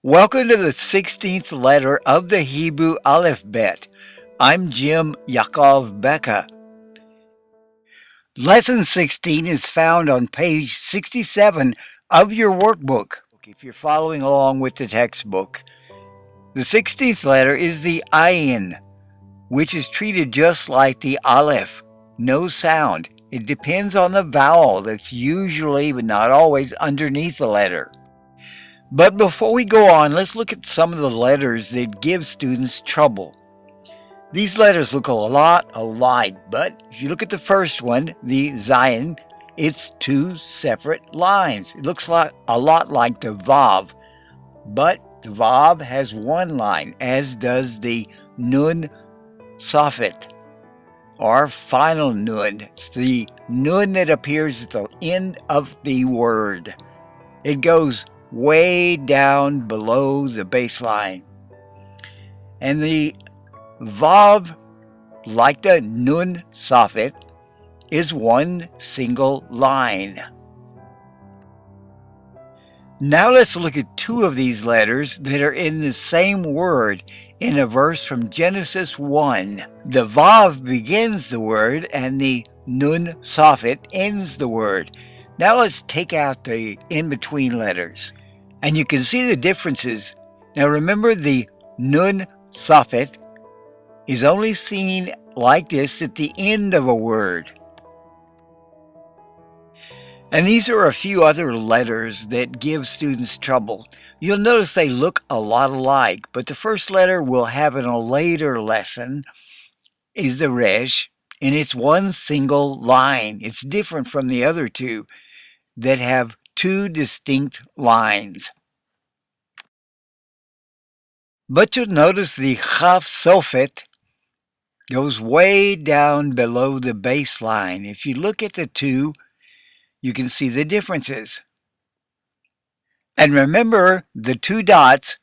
Welcome to the 16th letter of the Hebrew alphabet. I'm Jim Yaakov Becca. Lesson 16 is found on page 67 of your workbook, if you're following along with the textbook. The 16th letter is the Ayin, which is treated just like the Aleph, no sound. It depends on the vowel that's usually, but not always, underneath the letter. But before we go on, let's look at some of the letters that give students trouble. These letters look a lot alike, but if you look at the first one, the Zayin, it's two separate lines. It looks a lot like the Vav, but the Vav has one line, as does the Nun Safet, or final Nun. It's the Nun that appears at the end of the word. It goes way down below the baseline. And the Vav, like the Nun Safet, is one single line. Now let's look at two of these letters that are in the same word in a verse from Genesis 1. The Vav begins the word and the Nun Safet ends the word. Now let's take out the in-between letters. And you can see the differences. Now remember, the Nun Safet is only seen like this at the end of a word. And these are a few other letters that give students trouble. You'll notice they look a lot alike, but the first letter we'll have in a later lesson is the Resh, and it's one single line. It's different from the other two that have two distinct lines. But you'll notice the Chaf Sofet goes way down below the baseline. If you look at the two, you can see the differences. And remember, the two dots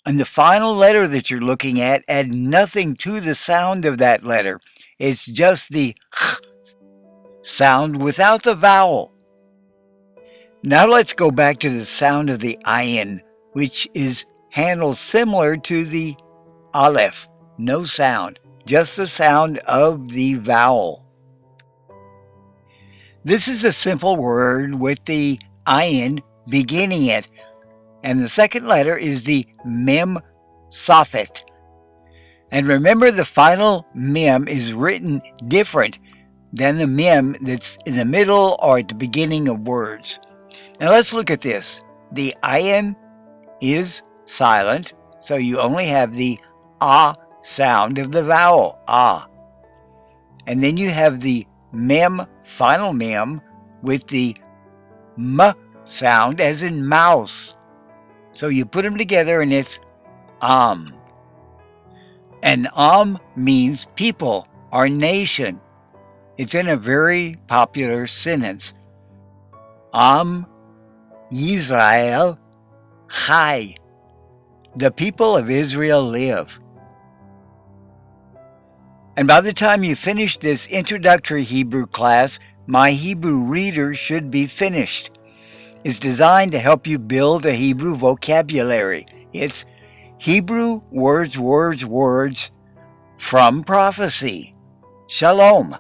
and the final letter that you're looking at add nothing to the sound of that letter. It's just the ch sound without the vowel. Now let's go back to the sound of the Ayin, which is handled similar to the Aleph. No sound, just the sound of the vowel. This is a simple word with the Ayin beginning it, and the second letter is the Mem Safet. And remember, the final Mem is written different than the Mem that's in the middle or at the beginning of words. Now let's look at this. The Ayin is silent, so you only have the ah sound of the vowel, ah. And then you have the Mem, final Mem, with the M sound as in mouse. So you put them together and it's Am. And Am means people or nation. It's in a very popular sentence. Am Yisrael Chai. The people of Israel live. And by the time you finish this introductory Hebrew class, my Hebrew reader should be finished. It's designed to help you build a Hebrew vocabulary. It's Hebrew words from prophecy. Shalom.